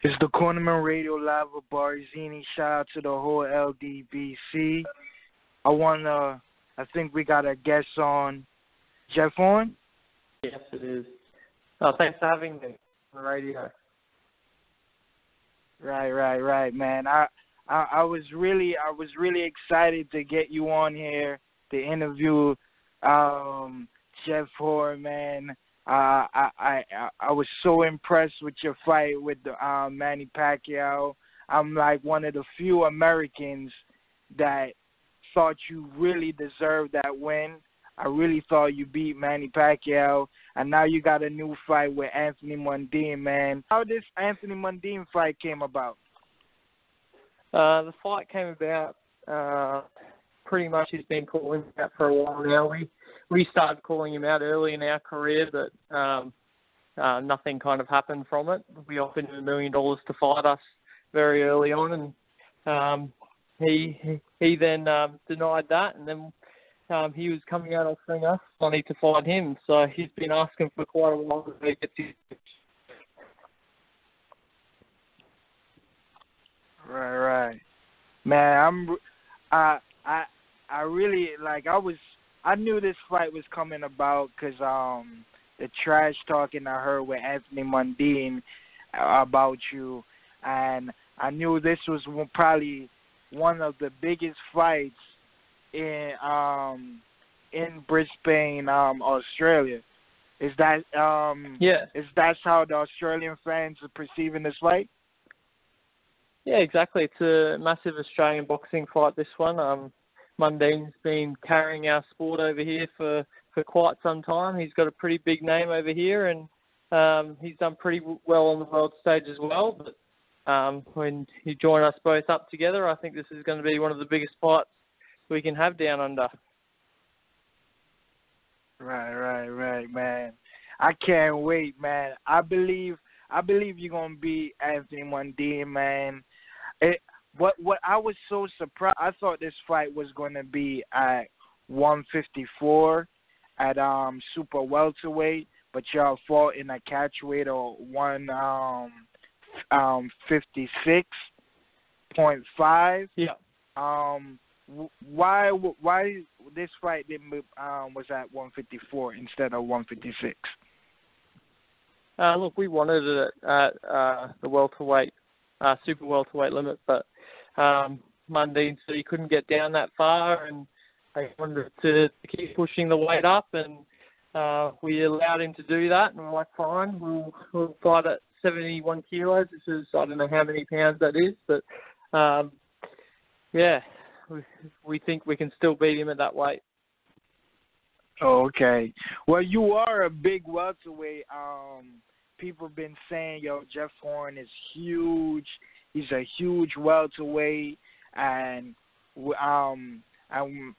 It's the Cornermen Radio Live with Barzini. Shout out to the whole LDBC. I think we got a guest on. Jeff on? Yes, it is. Oh, thanks for having me on the radio. Right, man. I was really excited to get you on here to interview Jeff Horn, man. I was so impressed with your fight with Manny Pacquiao. I'm like one of the few Americans that thought you really deserved that win. I really thought you beat Manny Pacquiao, and now you got a new fight with Anthony Mundine, man. How this Anthony Mundine fight came about? The fight came about pretty much he's been calling out for a while now. We started calling him out early in our career, but nothing kind of happened from it. We offered him $1 million to fight us very early on, and he then denied that, and then he was coming out offering us money to fight him. So he's been asking for quite a while to get to. Right. Man, I really I knew this fight was coming about because the trash talking I heard with Anthony Mundine about you, and I knew this was probably one of the biggest fights in Brisbane, Australia. Is that yeah? Is that how the Australian fans are perceiving this fight? Yeah, exactly. It's a massive Australian boxing fight, this one. Mundine's been carrying our sport over here for quite some time. He's got a pretty big name over here, and he's done pretty well on the world stage as well. But when you join us both up together, I think this is going to be one of the biggest fights we can have down under. Right, man. I can't wait, man. I believe you're gonna beat Anthony Mundine, man. What I was so surprised. I thought this fight was gonna be at 154 at super welterweight, but y'all fought in a catchweight of 56.5. Yeah. Why this fight was at 154 instead of 156? Look, we wanted it at the welterweight, super welterweight limit, but Mundine said he couldn't get down that far, and they wanted to keep pushing the weight up, and we allowed him to do that, and we're like, fine, we'll fight at 71 kilos. This is, I don't know how many pounds that is, but yeah, we think we can still beat him at that weight. Oh, okay. Well, you are a big welterweight. People have been saying, Jeff Horn is huge. He's a huge welterweight, and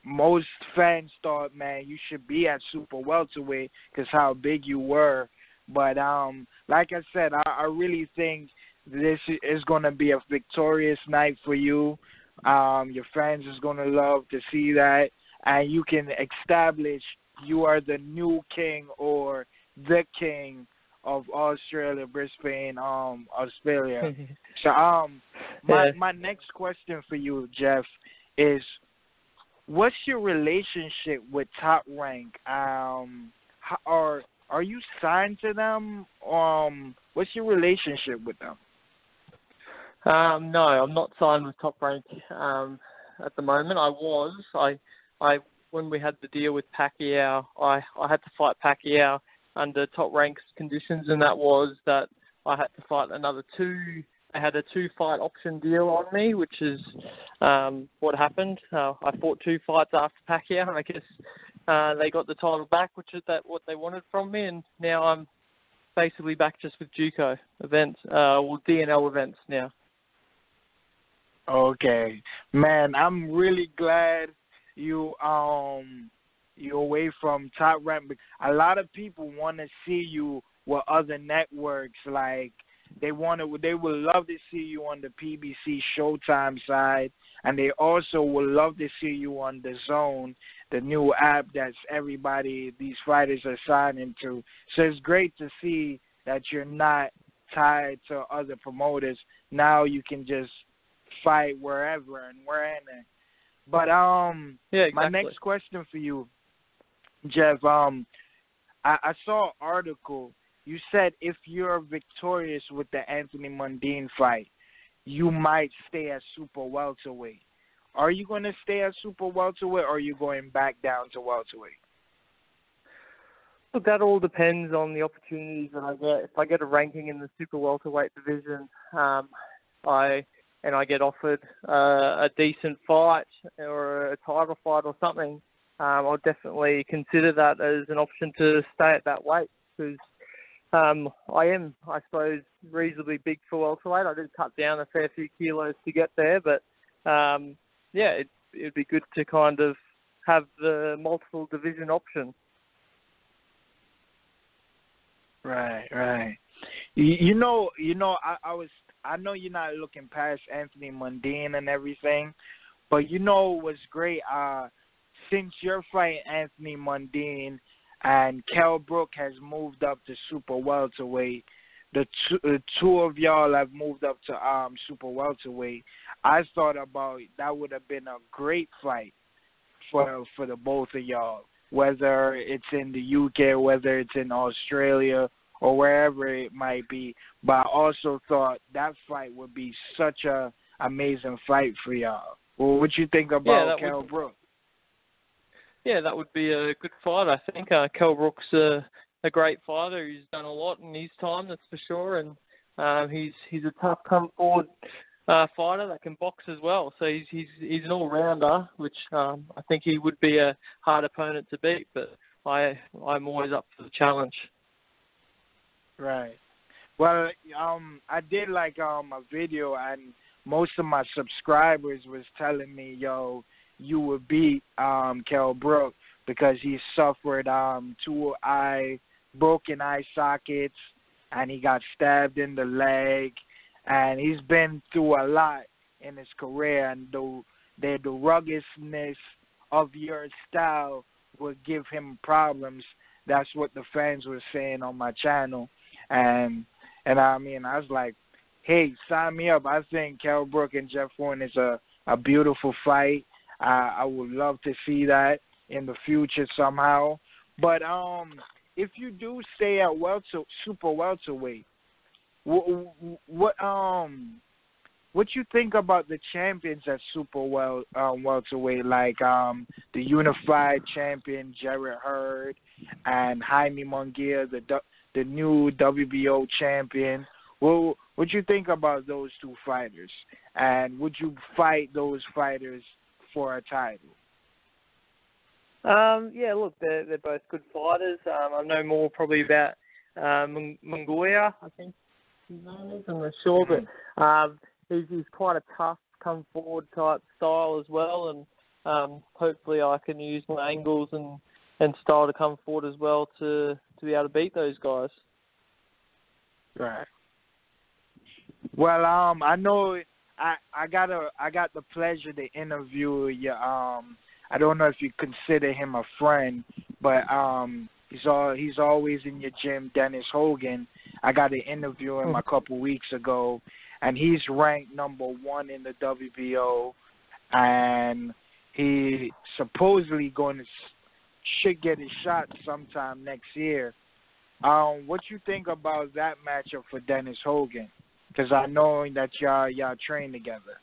most fans thought, man, you should be at super welterweight because how big you were. But like I said, I really think this is going to be a victorious night for you. Your fans is going to love to see that, and you can establish you are the new king or the king of Australia, Brisbane, Australia. So my next question for you, Jeff, is what's your relationship with Top Rank? Are you signed to them? What's your relationship with them? No, I'm not signed with Top Rank at the moment. I was. I when we had the deal with Pacquiao, I had to fight Pacquiao under Top Rank's conditions, and that was that I had to fight another two. They had a 2-fight option deal on me, which is what happened. I fought 2 fights after Pacquiao, and I guess they got the title back, which is what they wanted from me, and now I'm basically back just with JUCO events, or DNL events now. Okay, man, I'm really glad you're away from Top Rank. A lot of people want to see you with other networks. Like they would love to see you on the PBC Showtime side, and they also would love to see you on the Zone, the new app that's these fighters are signing to. So it's great to see that you're not tied to other promoters. Now you can just fight wherever and wherever. But yeah, exactly. My next question for you, Jeff, I saw an article. You said if you're victorious with the Anthony Mundine fight, you might stay at super welterweight. Are you going to stay at super welterweight, or are you going back down to welterweight? Look, that all depends on the opportunities that I get. If I get a ranking in the super welterweight division, I get offered a decent fight or a title fight or something, I'll definitely consider that as an option to stay at that weight, because I am, I suppose, reasonably big for welterweight. I did cut down a fair few kilos to get there, but yeah, it'd be good to kind of have the multiple division option. Right. I know you're not looking past Anthony Mundine and everything, but you know what's great? Since you're fighting Anthony Mundine and Kell Brook has moved up to super welterweight, the two of y'all have moved up to super welterweight. I thought about that would have been a great fight for the both of y'all, whether it's in the UK, whether it's in Australia, or wherever it might be. But I also thought that fight would be such a amazing fight for y'all. Well, what you think about Kell Brook? Yeah, that would be a good fight, I think. Kell Brook's a great fighter. He's done a lot in his time, that's for sure, and he's a tough come-forward fighter that can box as well. So he's an all-rounder, which I think he would be a hard opponent to beat, but I'm always up for the challenge. Right. Well, I did like a video, and most of my subscribers was telling me, yo, you would beat Kell Brook because he suffered 2 broken eye sockets, and he got stabbed in the leg, and he's been through a lot in his career, and the ruggedness of your style would give him problems. That's what the fans were saying on my channel. And I mean, I was like, hey, sign me up. I think Kell Brook and Jeff Horn is a beautiful fight. I would love to see that in the future somehow. But if you do stay at super welterweight, what you think about the champions at super welterweight, like the unified champion Jarrett Hurd and Jaime Munguia, the new WBO champion? Well, what you think about those two fighters, and would you fight those fighters for a title? Yeah, look, they're both good fighters. I know more probably about Munguia, I think his name is. I'm not sure, but he's quite a tough, come forward type style as well, and hopefully I can use my angles and style to come forward as well to be able to beat those guys. Right. Well, I know I got the pleasure to interview you. I don't know if you consider him a friend, but he's always in your gym, Dennis Hogan. I got to interview him a couple weeks ago, and he's ranked #1 in the WBO, and he supposedly should get his shot sometime next year. What you think about that matchup for Dennis Hogan? Because I know that y'all train together.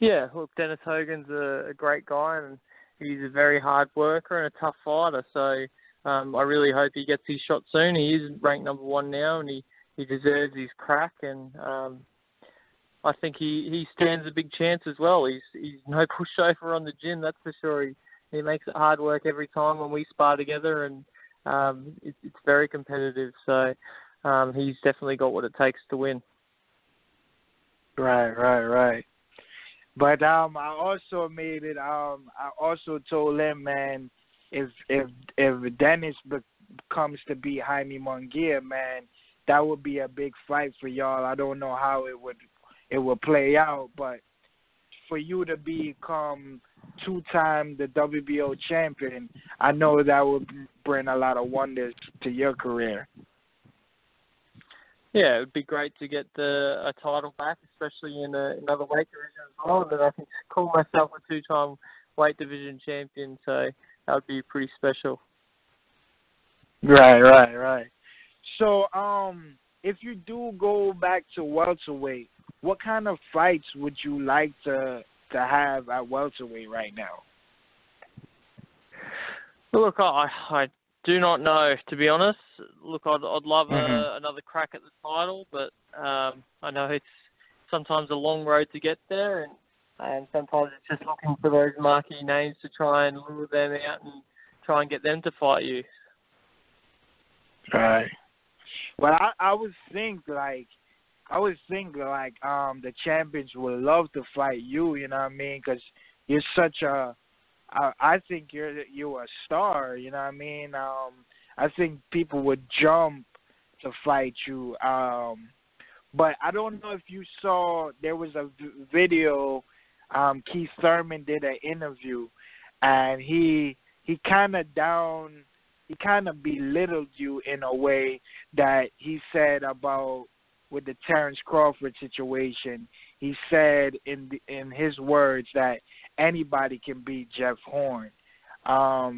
Yeah, look, Dennis Hogan's a great guy, and he's a very hard worker and a tough fighter. So I really hope he gets his shot soon. He is ranked #1 now, and he deserves his crack. And I think he stands a big chance as well. He's no pushover on the gym, that's for sure. He makes it hard work every time when we spar together, and it's very competitive. So he's definitely got what it takes to win. Right. But I also made it. I also told him, man, if Dennis comes to beat Jaime Munguia, man, that would be a big fight for y'all. I don't know how it would play out, but for you to become 2-time the WBO champion, I know that would bring a lot of wonders to your career. Yeah, it would be great to get a title back, especially in another weight division as well. And then I can call myself a 2-time weight division champion, so that would be pretty special. Right. So, if you do go back to welterweight, what kind of fights would you like to have at welterweight right now? Look, I do not know, to be honest. Look, I'd love another crack at the title, but I know it's sometimes a long road to get there, and sometimes it's just looking for those marquee names to try and lure them out and try and get them to fight you. Right. Well, I would think like the champions would love to fight you. You know what I mean? Because you're such a I think you're a star, you know what I mean? I think people would jump to fight you. But I don't know if you saw, there was a video, Keith Thurman did an interview, and he kind of belittled you in a way that he said about with the Terence Crawford situation. He said in his words that anybody can beat Jeff Horn. How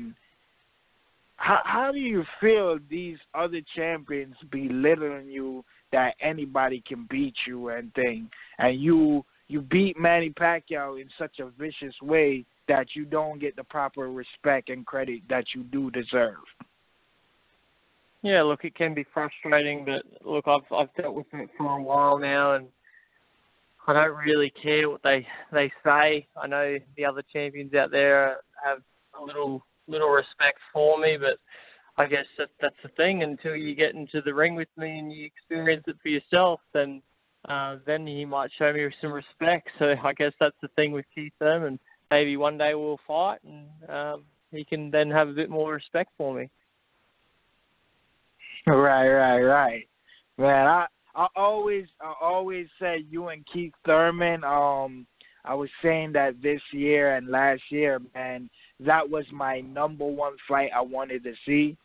do you feel these other champions belittling you that anybody can beat you and thing, and you beat Manny Pacquiao in such a vicious way that you don't get the proper respect and credit that you do deserve? Yeah, look, it can be frustrating, but look, I've dealt with it for a while now, and I don't really care what they say. I know the other champions out there have a little respect for me, but I guess that's the thing. Until you get into the ring with me and you experience it for yourself, then he might show me some respect. So I guess that's the thing with Keith Thurman. Maybe one day we'll fight, and he can then have a bit more respect for me. Right. Man, I always said you and Keith Thurman. I was saying that this year and last year, man, that was my number one fight I wanted to see.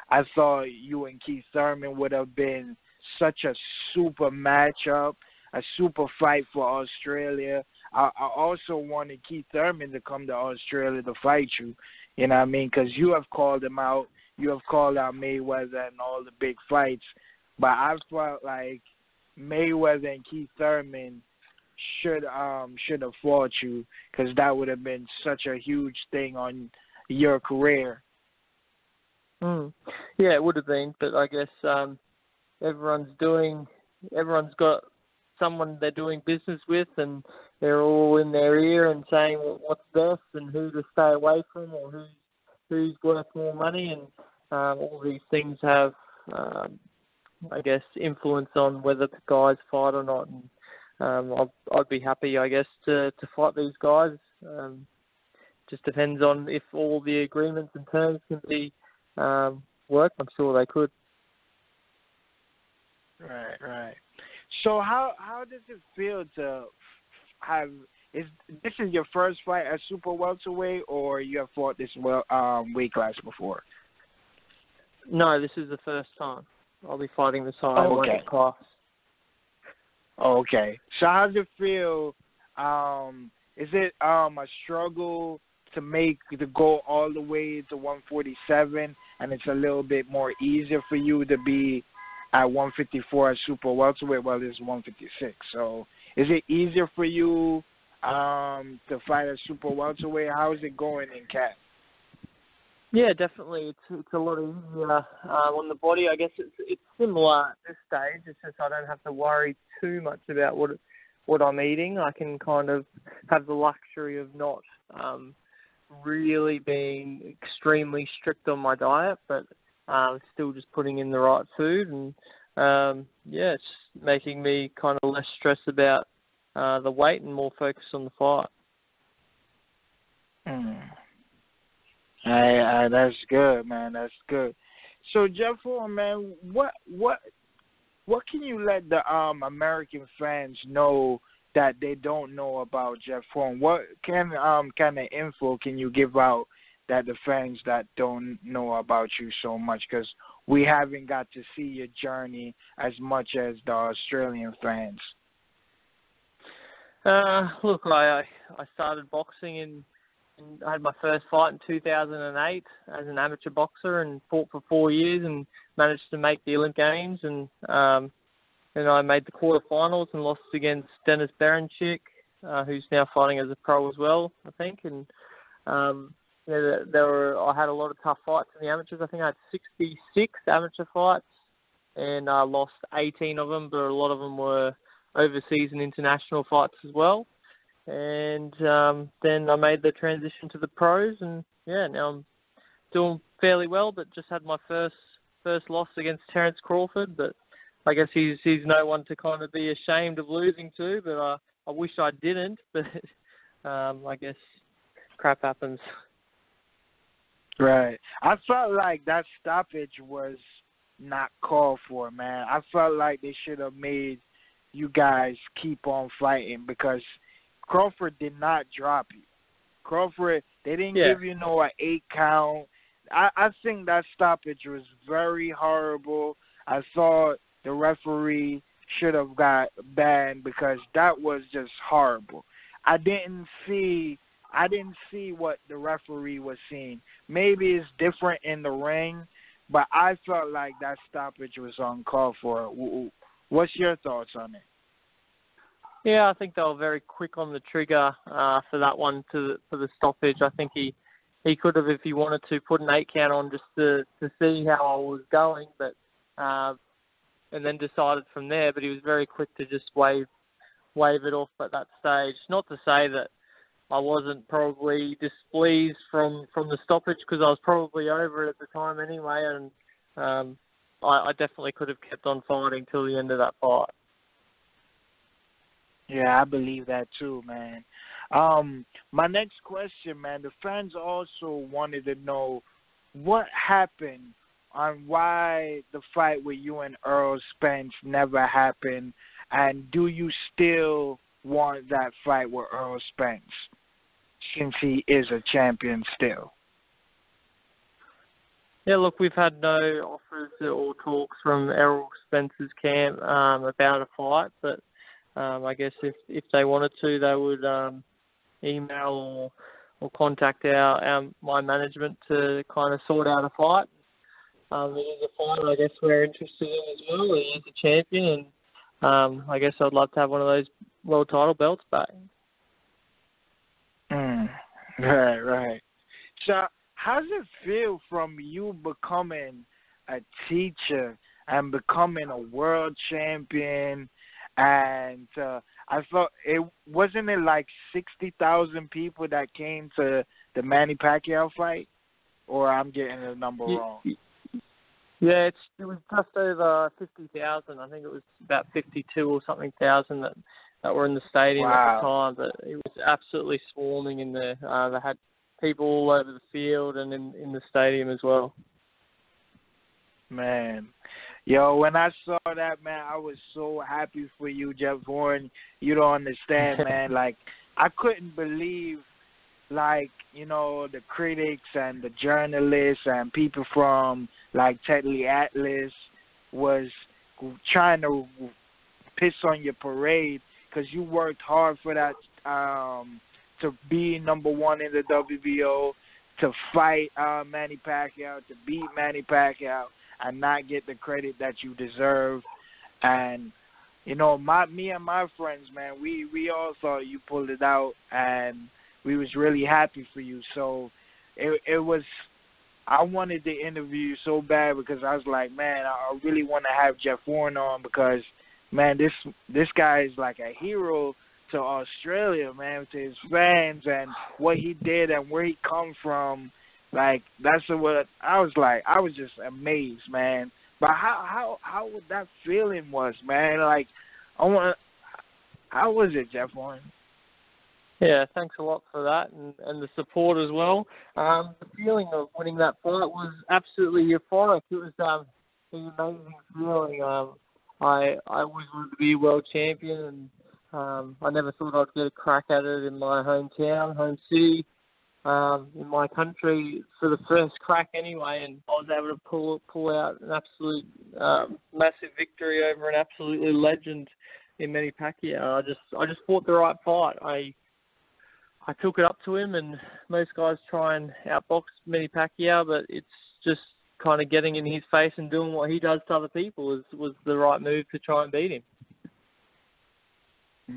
I thought you and Keith Thurman would have been such a super matchup, a super fight for Australia. I also wanted Keith Thurman to come to Australia to fight you. You know what I mean? Because you have called him out. You have called out Mayweather and all the big fights. But I felt like Mayweather and Keith Thurman should have fought you, because that would have been such a huge thing on your career. Yeah, it would have been, but I guess everyone's got someone they're doing business with, and they're all in their ear and saying what's best and who to stay away from, or who's worth more money, and all these things have, I guess, influence on whether the guys fight or not. And I'd be happy, I guess, to fight these guys. Just depends on if all the agreements and terms can be worked. I'm sure they could. Right. So how does it feel to have? This is your first fight at super welterweight, or you have fought this weight class before? No, this is the first time. I'll be fighting this higher weight class. Okay. So how does it feel? Is it a struggle to go all the way to 147, and it's a little bit more easier for you to be at 154 at super welterweight? Well, it's 156. So is it easier for you to fight at super welterweight? How is it going in CAT? Yeah, definitely. It's a lot easier on the body. I guess it's similar at this stage. It's just I don't have to worry too much about what I'm eating. I can kind of have the luxury of not really being extremely strict on my diet, but still just putting in the right food. And it's making me kind of less stressed about the weight and more focused on the fight. That's good, man. That's good. So, Jeff Horn, man, what can you let the American fans know that they don't know about Jeff Horn? What kind of info can you give out that the fans that don't know about you so much? Because we haven't got to see your journey as much as the Australian fans? Look, I started boxing I had my first fight in 2008 as an amateur boxer and fought for 4 years and managed to make the Olympic Games, and I made the quarterfinals and lost against Dennis Berenchik, who's now fighting as a pro as well, I think. And I had a lot of tough fights in the amateurs. I think I had 66 amateur fights, and I lost 18 of them, but a lot of them were overseas and international fights as well. And then I made the transition to the pros, and now I'm doing fairly well, but just had my first loss against Terence Crawford. But I guess he's no one to kind of be ashamed of losing to, but I wish I didn't, but I guess crap happens. Right. I felt like that stoppage was not called for, man. I felt like they should have made you guys keep on fighting, because Crawford did not drop you. Crawford, they didn't give you an 8 count. I think that stoppage was very horrible. I thought the referee should have got banned because that was just horrible. I didn't see what the referee was seeing. Maybe it's different in the ring, but I felt like that stoppage was uncalled for. What's your thoughts on it? Yeah, I think they were very quick on the trigger for that one for the stoppage. I think he could have, if he wanted to, put an 8 count on just to see how I was going, but and then decided from there. But he was very quick to just wave it off at that stage. Not to say that I wasn't probably displeased from the stoppage, because I was probably over it at the time anyway, and I definitely could have kept on fighting till the end of that fight. Yeah, I believe that too, man. My next question, man, the fans also wanted to know what happened on why the fight with you and Earl Spence never happened, and do you still want that fight with Earl Spence since he is a champion still? Yeah, look, we've had no offers or talks from Errol Spence's camp about a fight, but I guess if they wanted to, they would email or contact my management to kind of sort out a fight. It is a fight I guess we're interested in as well. He is a champion, and I guess I'd love to have one of those world title belts back. Right. So how does it feel from you becoming a teacher and becoming a world champion? And I thought wasn't it like 60,000 people that came to the Manny Pacquiao fight, or I'm getting the number wrong? Yeah, it was just over 50,000. I think it was about 52 or something thousand that were in the stadium at the time. But it was absolutely swarming in there. They had people all over the field and in the stadium as well. Man. Yo, when I saw that, man, I was so happy for you, Jeff Horn. You don't understand, man. Like, I couldn't believe, like, the critics and the journalists and people from, like, Tetley Atlas was trying to piss on your parade because you worked hard for that, to be number one in the WBO, to fight Manny Pacquiao, to beat Manny Pacquiao, and not get the credit that you deserve. And, me and my friends, man, we all thought you pulled it out, and we was really happy for you. So it was, I wanted to interview you so bad because I was like, man, I really want to have Jeff Horn on because, man, this guy is like a hero to Australia, man, to his fans and what he did and where he come from. Like, that's what I was like. I was just amazed, man. But how that feeling was, man? Like, how was it, Jeff Horn? Yeah, thanks a lot for that and the support as well. The feeling of winning that fight was absolutely euphoric. It was an amazing feeling. I always wanted to be a world champion, and I never thought I'd get a crack at it in my hometown, home city. in my country for the first crack anyway, and I was able to pull out an absolute massive victory over an absolutely legend in Manny Pacquiao. I just fought the right fight. I took it up to him, and most guys try and outbox Manny Pacquiao, but it's just kind of getting in his face and doing what he does to other people was the right move to try and beat him.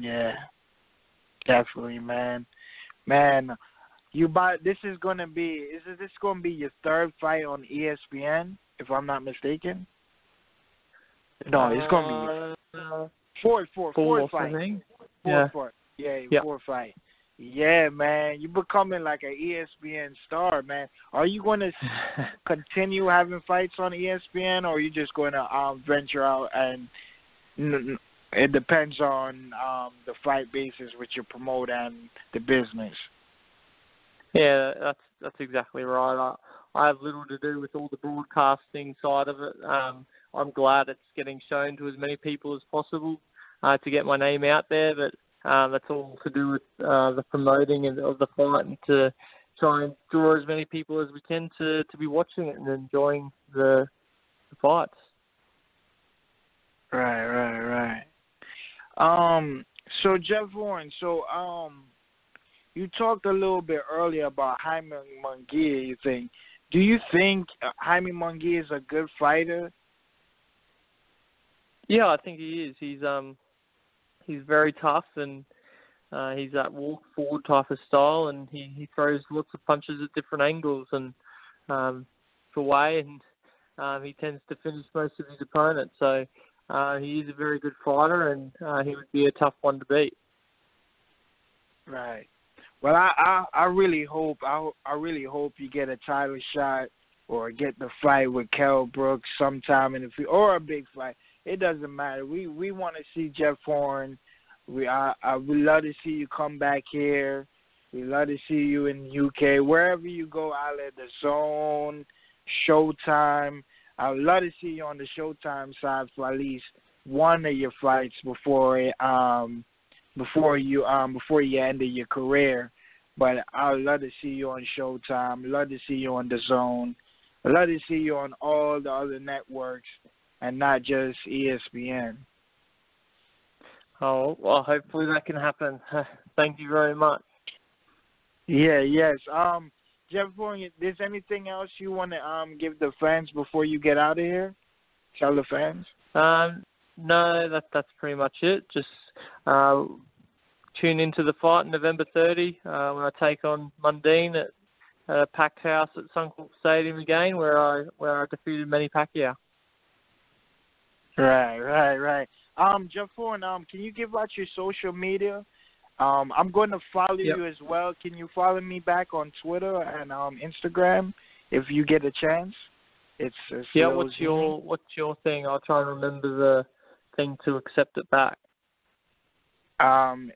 Yeah, definitely, man. This is gonna be your third fight on ESPN, if I'm not mistaken? No, it's gonna be fourth fight. I think. Fourth fight. Yeah, man, you're becoming like an ESPN star, man. Are you going to continue having fights on ESPN, or are you just going to venture out and it depends on the fight basis which you promote and the business? Yeah, that's exactly right. I have little to do with all the broadcasting side of it. I'm glad it's getting shown to as many people as possible to get my name out there, but that's all to do with the promoting of the fight and to try and draw as many people as we can to be watching it and enjoying the fights. Right. So Jeff Warren, you talked a little bit earlier about Jaime Munguia. Do you think Jaime Munguia is a good fighter? Yeah, I think he is. He's very tough, and he's that walk forward type of style, and he throws lots of punches at different angles and away, and he tends to finish most of his opponents. So he is a very good fighter, and he would be a tough one to beat. Right. Well, I really hope you get a title shot or get the fight with Kell Brook sometime in the future, or a big fight. It doesn't matter. We want to see Jeff Horn. We love to see you come back here. We love to see you in the UK, wherever you go. Either the Zone, Showtime. I would love to see you on the Showtime side for at least one of your fights before you ended your career. But I would love to see you on Showtime. Love to see you on the Zone. I'd love to see you on all the other networks and not just ESPN. Oh, well, hopefully that can happen. Thank you very much. Yeah, yes. Jeff, is there anything else you want to give the fans before you get out of here? Tell the fans. No, that's pretty much it. Just tune into the fight November 30 when I take on Mundine at a packed house at Suncorp Stadium again, where I defeated Manny Pacquiao. Right. Jeff Horn, can you give out your social media? I'm going to follow you as well. Can you follow me back on Twitter and Instagram if you get a chance? It's what's your thing? I'll try and remember the thing to accept it back.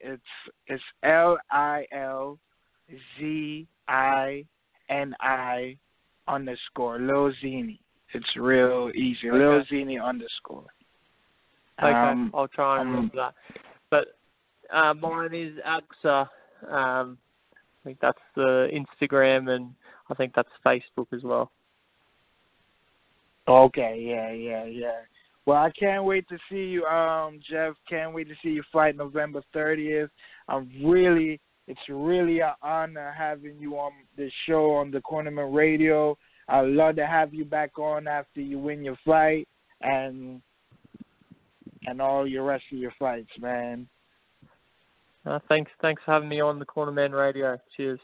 It's LILZINI _ Lil Zini. It's real easy. Okay. Lil Zini _ Okay, I'll try and remember that. But mine is ABSA. I think that's the Instagram, and I think that's Facebook as well. Okay, yeah. Well, I can't wait to see you, Jeff. Can't wait to see you fight November 30th. It's really an honor having you on this show on the Cornermen Radio. I'd love to have you back on after you win your fight and all your rest of your fights, man. Thanks for having me on the Cornermen Radio. Cheers.